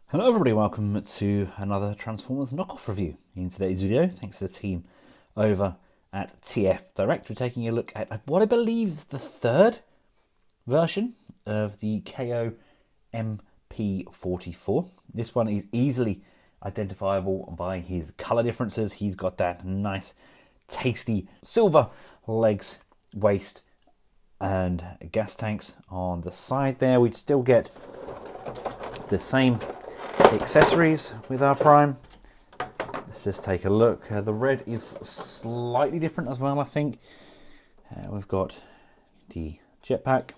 Hello everybody, welcome to another Transformers knockoff review. In today's video, thanks to the team over at TF Direct, we're taking a look at what I believe is the third version of the KO MP44. This one is easily identifiable by his colour differences. He's got that nice, tasty silver legs, waist and gas tanks on the side there. We'd still get the same accessories with our Prime. Let's just take a look. The red is slightly different as well, I think. We've got the jetpack.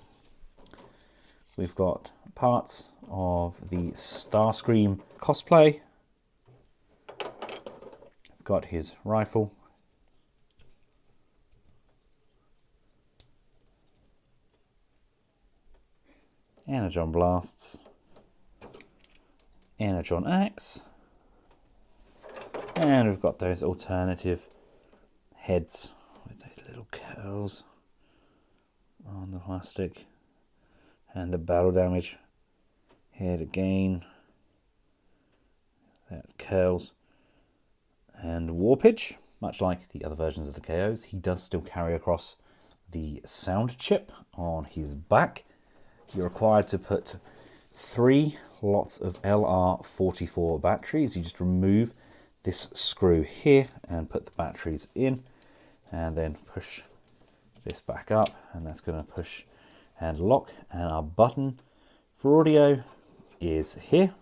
We've got parts of the Starscream cosplay. We've got his rifle. Energon blasts. Energon axe, and we've got those alternative heads with those little curls on the plastic, and the battle damage head again, that curls, and warpage. Much like the other versions of the KOs, he does still carry across the sound chip on his back. You're required to put 3 lots of LR44 batteries. You just remove this screw here and put the batteries in, and then push this back up, and that's going to push and lock. And our button for audio is here.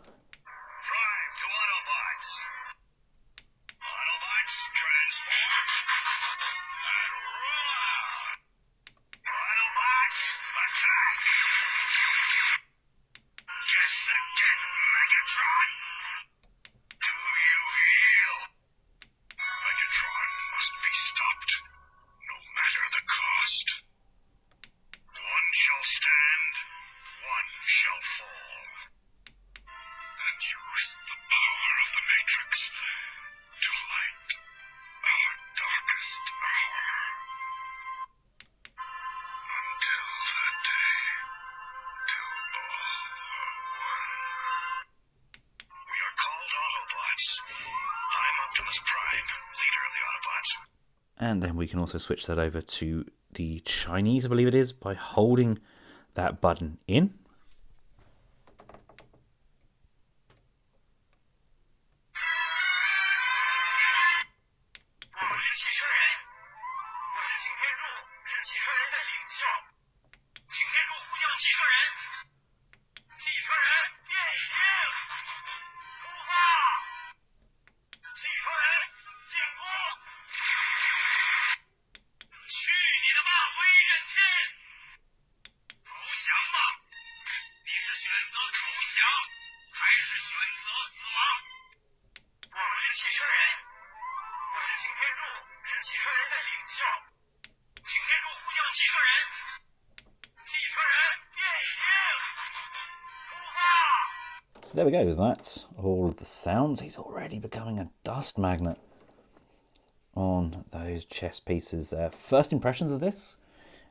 I'm Optimus Prime, leader of the Autobots. And then we can also switch that over to the Chinese, I believe it is, by holding that button in. So there we go, that's all of the sounds. He's already becoming a dust magnet on those chest pieces. First impressions of this,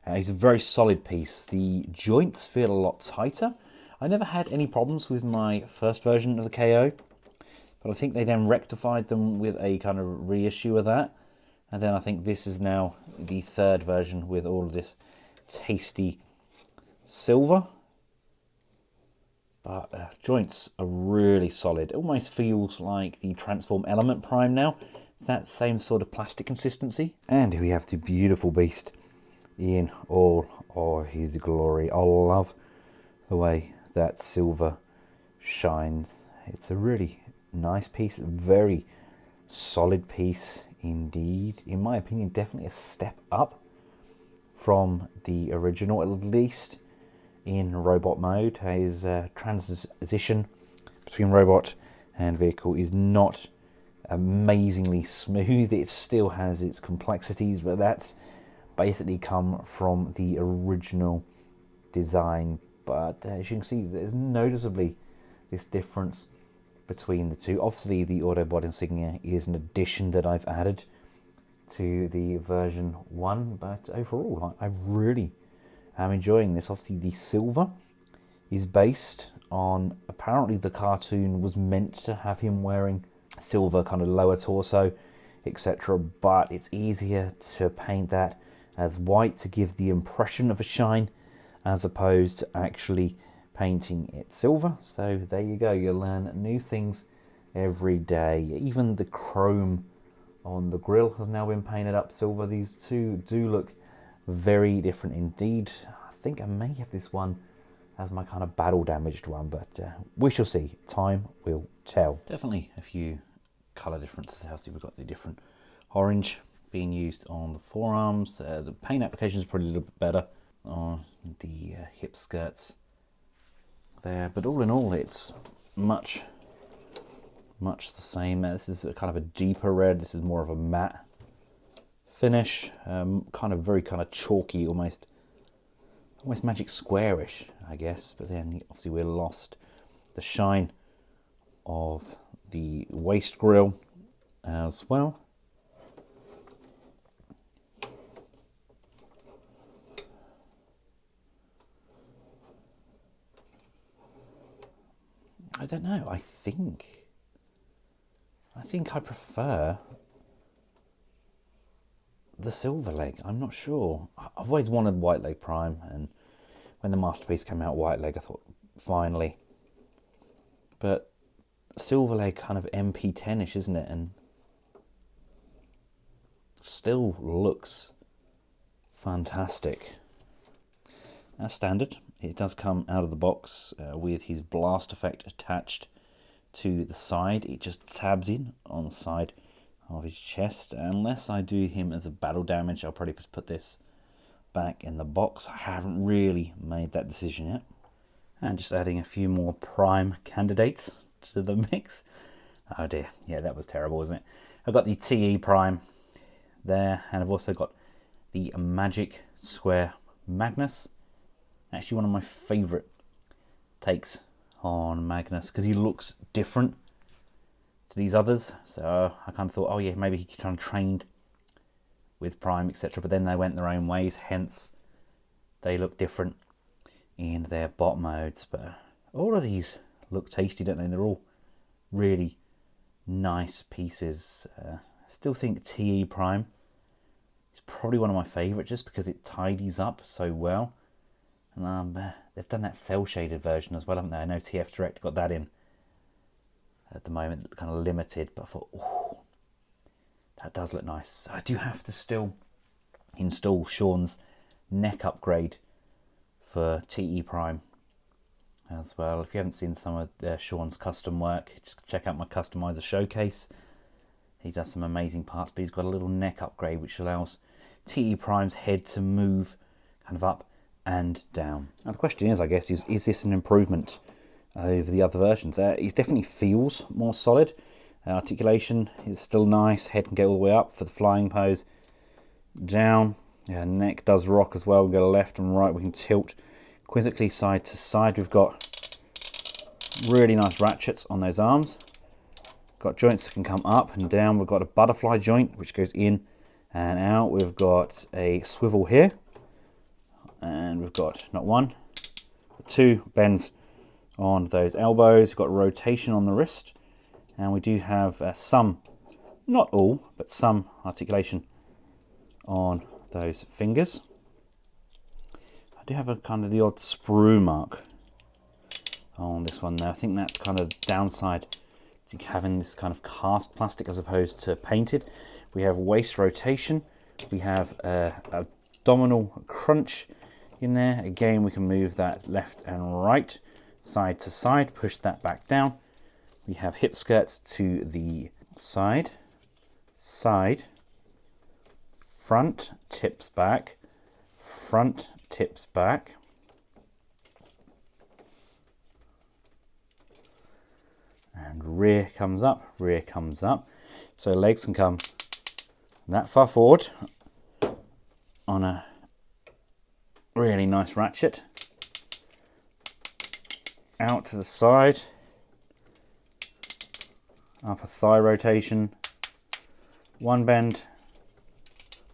he's a very solid piece. The joints feel a lot tighter. I never had any problems with my first version of the KO, but I think they then rectified them with a kind of reissue of that. And then I think this is now the third version with all of this tasty silver. But joints are really solid. It almost feels like the Transform Element Prime now. That same sort of plastic consistency. And here we have the beautiful beast in all of his glory. I love the way that silver shines. It's a really nice piece, very solid piece indeed. In my opinion, definitely a step up from the original, at least in robot mode. His transition between robot and vehicle is not amazingly smooth. It still has its complexities, but that's basically come from the original design. But as you can see, there's noticeably this difference between the two. Obviously the Autobot insignia is an addition that I've added to the version 1, but overall I really I'm enjoying this. Obviously the silver is based on, apparently the cartoon was meant to have him wearing silver kind of lower torso, etc., but it's easier to paint that as white to give the impression of a shine as opposed to actually painting it silver. So there you go, you learn new things every day. Even the chrome on the grill has now been painted up silver. These two do look very different indeed. I think I may have this one as my kind of battle damaged one, but we shall see. Time will tell. Definitely a few colour differences. We've got the different orange being used on the forearms. The paint application is probably a little bit better on the hip skirts there, but all in all it's much the same. This is kind of a deeper red. This is more of a matte finish, kind of very kind of chalky, almost magic squarish, I guess. But then obviously we're lost the shine of the waist grill as well. I don't know. I think I prefer the silver leg. I'm not sure. I've always wanted white leg prime, and when the masterpiece came out white leg, I thought finally. But silver leg kind of MP10ish, isn't it? And still looks fantastic. As standard, it does come out of the box with his blast effect attached to the side. It just tabs in on the side of his chest. Unless I do him as a battle damage, I'll probably put this back in the box. I haven't really made that decision yet. And just adding a few more prime candidates to the mix. Oh dear, yeah, that was terrible, wasn't it? I've got the TE prime there, and I've also got the Magic Square Magnus. Actually one of my favourite takes on Magnus because he looks different to these others. So I kind of thought, oh yeah, maybe he kind of trained with Prime, etc. But then they went their own ways, hence they look different in their bot modes. But all of these look tasty, don't they? They're all really nice pieces. I still think TE Prime is probably one of my favourite just because it tidies up so well. And they've done that cell shaded version as well, haven't they? I know TF Direct got that in at the moment, kind of limited, but I thought, oh, that does look nice. I do have to still install Sean's neck upgrade for TE Prime as well. If you haven't seen some of Sean's custom work, just check out my customizer showcase. He does some amazing parts, but he's got a little neck upgrade which allows TE Prime's head to move kind of up and down. Now the question is, I guess, is this an improvement over the other versions? It definitely feels more solid. Articulation is still nice. Head can get all the way up for the flying pose. Down. Neck does rock as well. We go left and right. We can tilt quizzically side to side. We've got really nice ratchets on those arms. Got joints that can come up and down. We've got a butterfly joint which goes in and out. We've got a swivel here. And we've got not one, but two bends on those elbows. We've got rotation on the wrist. And we do have some, not all, but some articulation on those fingers. I do have a kind of the odd sprue mark on this one there. I think that's kind of downside to having this kind of cast plastic as opposed to painted. We have waist rotation. We have abdominal crunch in there. Again, we can move that left and right, side to side, push that back down. We have hip skirts to the side, front, tips back, front, tips back. And rear comes up, rear comes up. So legs can come that far forward on a really nice ratchet. Out to the side. Upper thigh rotation. One bend.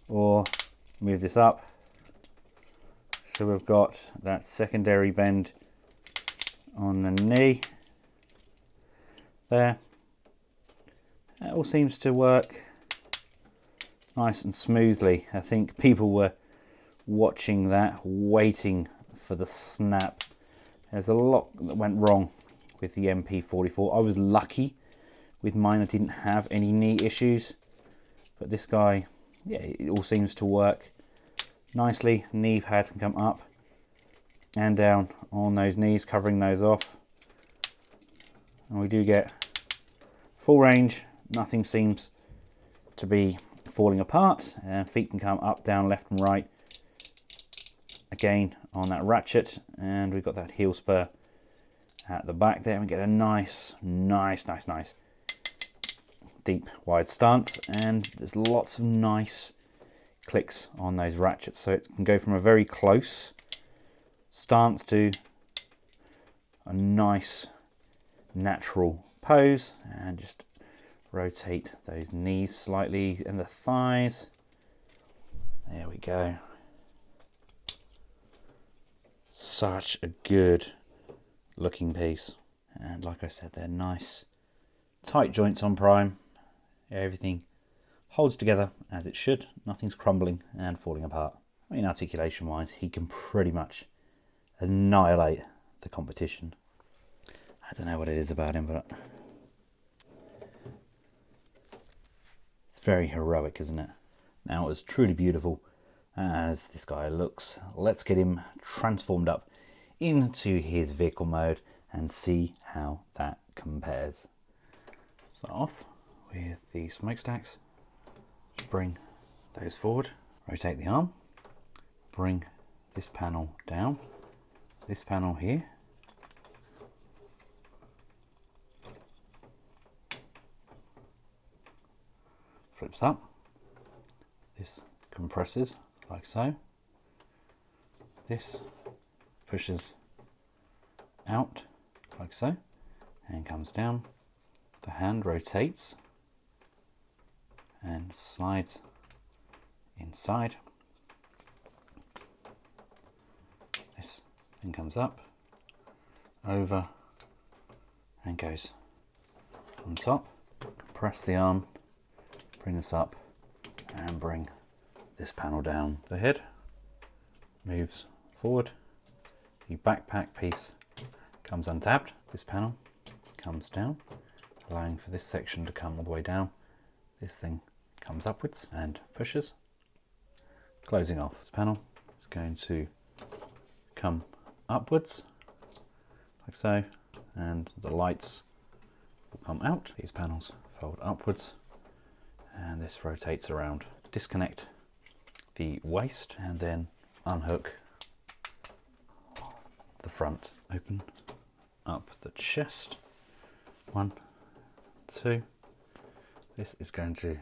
Or move this up. So we've got that secondary bend on the knee. There. It all seems to work nice and smoothly. I think people were watching that, waiting for the snap. There's a lot that went wrong with the MP44. I was lucky with mine. I didn't have any knee issues. But this guy, yeah, it all seems to work nicely. Knee pads can come up and down on those knees, covering those off. And we do get full range. Nothing seems to be falling apart. And feet can come up, down, left and right. Again on that ratchet. And we've got that heel spur at the back there. We get a nice deep wide stance, and there's lots of nice clicks on those ratchets, so it can go from a very close stance to a nice natural pose. And just rotate those knees slightly and the thighs. There we go. Such a good looking piece, and like I said, they're nice tight joints on Prime. Everything holds together as it should. Nothing's crumbling and falling apart. I mean, articulation wise, he can pretty much annihilate the competition. I don't know what it is about him, but it's very heroic, isn't it? Now, as truly beautiful as this guy looks, let's get him transformed up into his vehicle mode and see how that compares. Start off with the smokestacks. Bring those forward, rotate the arm, bring this panel down, this panel here, flips up, this compresses like so, this pushes out like so and comes down, the hand rotates and slides inside. This then comes up, over, and goes on top. Press the arm, bring this up, and bring this panel down. The head moves forward. The backpack piece comes untabbed. This panel comes down, allowing for this section to come all the way down. This thing comes upwards and pushes, closing off. This panel is going to come upwards like so, and the lights will come out. These panels fold upwards, and this rotates around. Disconnect the waist and then unhook the front. Open up the chest. 1, 2. This is going to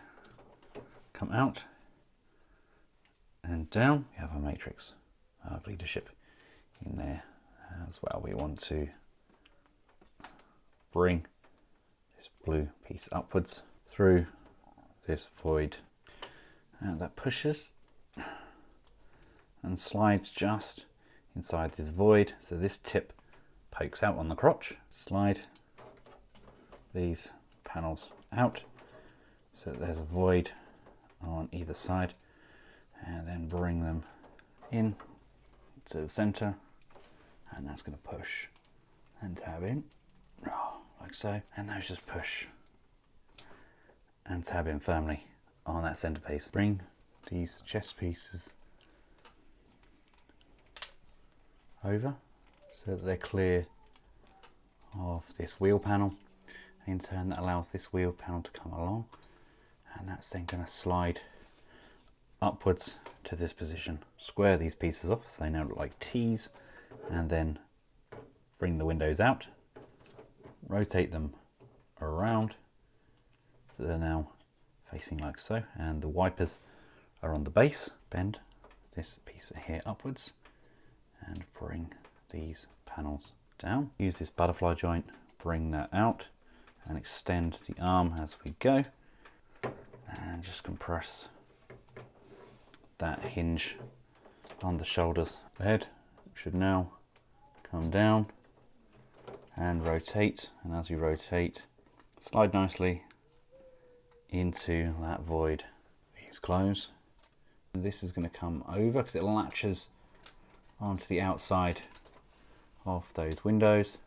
come out and down. We have a matrix of leadership in there as well. We want to bring this blue piece upwards through this void, and that pushes and slides just inside this void, so this tip pokes out on the crotch. Slide these panels out so that there's a void on either side, and then bring them in to the center, and that's going to push and tab in like so, and those just push and tab in firmly on that centerpiece. Bring these chest pieces over so that they're clear of this wheel panel. In turn, that allows this wheel panel to come along, and that's then going to slide upwards to this position. Square these pieces off so they now look like T's, and then bring the windows out, rotate them around so they're now facing like so, and the wipers are on the base. Bend this piece here upwards and bring these panels down. Use this butterfly joint, bring that out and extend the arm as we go, and just compress that hinge on the shoulders. The head should now come down and rotate, and as we rotate, slide nicely into that void. These close. This is going to come over because it latches onto the outside of those windows,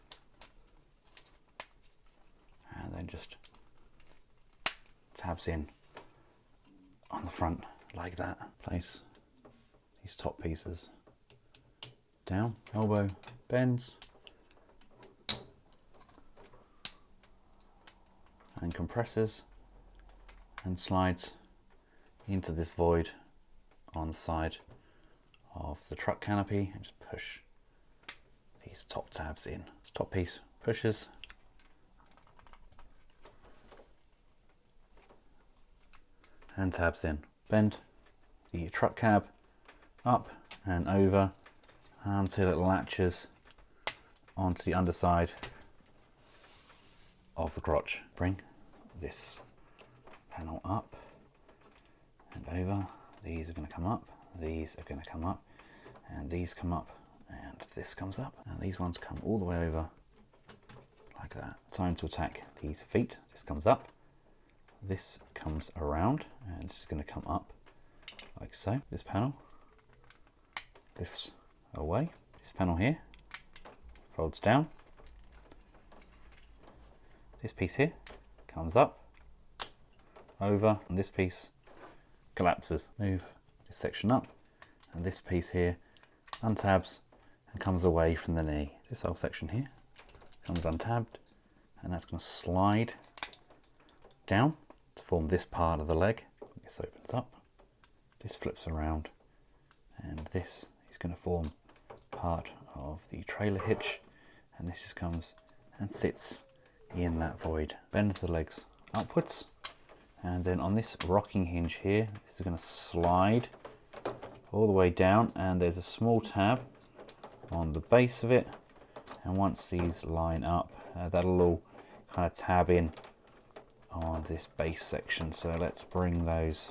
and then just tabs in on the front like that. Place these top pieces down, elbow bends and compresses and slides into this void on the side of the truck canopy, and just push these top tabs in. This top piece pushes and tabs in. Bend the truck cab up and over until it latches onto the underside of the crotch. Bring this panel up and over. These are going to come up, these are going to come up, and these come up, and this comes up, and these ones come all the way over like that. Time to attack these feet. This comes up, this comes around, and this is going to come up like so. This panel lifts away. This panel here folds down. This piece here comes up, over, and this piece collapses. Move this section up, and this piece here untabs and comes away from the knee. This whole section here comes untabbed, and that's going to slide down to form this part of the leg. This opens up, this flips around, and this is going to form part of the trailer hitch, and this just comes and sits in that void. Bend the legs upwards, and then on this rocking hinge here, this is going to slide all the way down, and there's a small tab on the base of it, and once these line up, that'll all kind of tab in on this base section. So let's bring those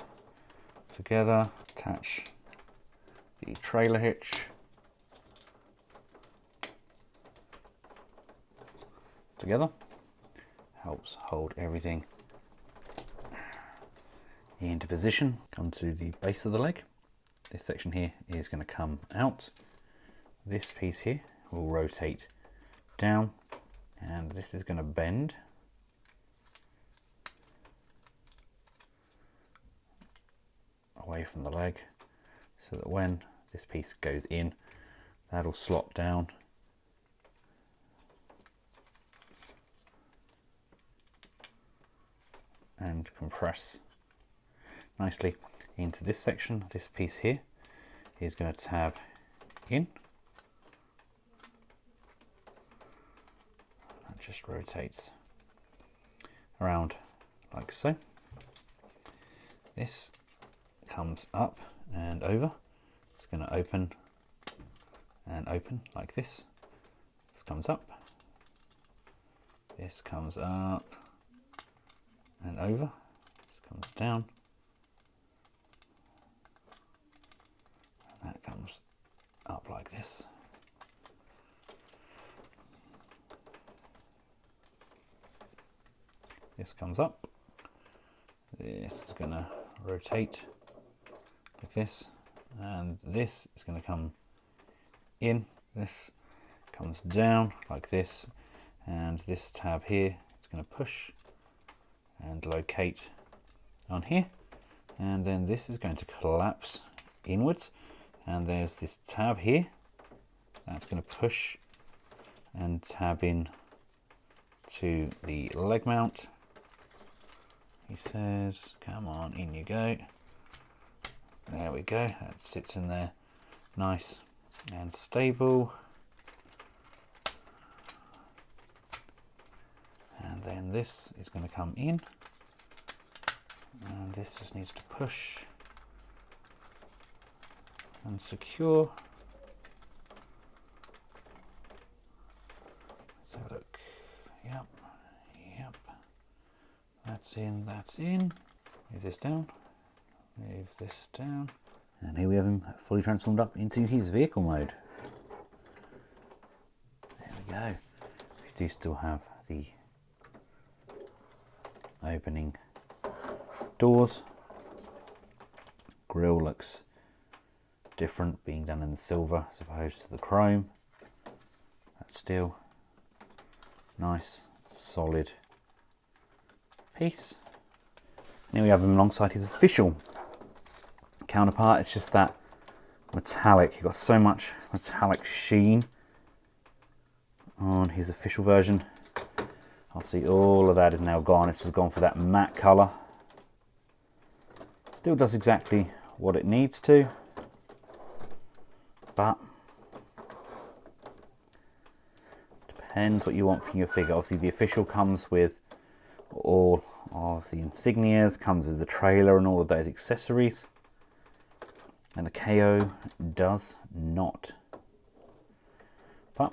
together. Attach the trailer hitch together. Helps hold everything into position. Come to the base of the leg. This section here is going to come out. This piece here will rotate down, and this is going to bend away from the leg, so that when this piece goes in, that'll slot down and compress nicely into this section. This piece here is going to tab in. That just rotates around like so. This comes up and over. It's going to open and open like this. This comes up. This comes up and over. This comes down. And that comes up like this. This comes up. This is going to rotate like this, and this is going to come in. This comes down like this, and this tab here is going to push and locate on here, and then this is going to collapse inwards, and there's this tab here that's going to push and tab in to the leg mount. He says, come on, in you go. There we go, that sits in there nice and stable. And then this is going to come in, and this just needs to push and secure. Let's have a look. Yep, yep. That's in, that's in. Move this down, move this down. And here we have him fully transformed up into his vehicle mode. There we go. do still have the opening doors. Grille looks different, being done in the silver as opposed to the chrome. That's still nice, solid piece. And here we have him alongside his official counterpart. It's just that metallic. You've got so much metallic sheen on his official version. Obviously all of that is now gone. This has gone for that matte colour. Still does exactly what it needs to, but depends what you want from your figure. Obviously the official comes with all of the insignias, comes with the trailer and all of those accessories, and the KO does not. But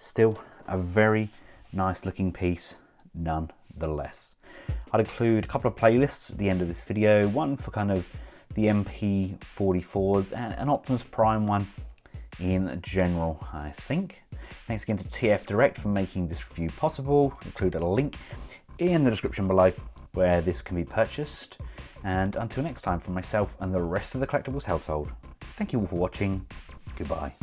still a very nice looking piece nonetheless. I'd include a couple of playlists at the end of this video, one for kind of the MP44s and an Optimus Prime one in general, I think. Thanks again to TF Direct for making this review possible. I'll include a link in the description below where this can be purchased. And until next time, from myself and the rest of the Collectables household, thank you all for watching. Goodbye.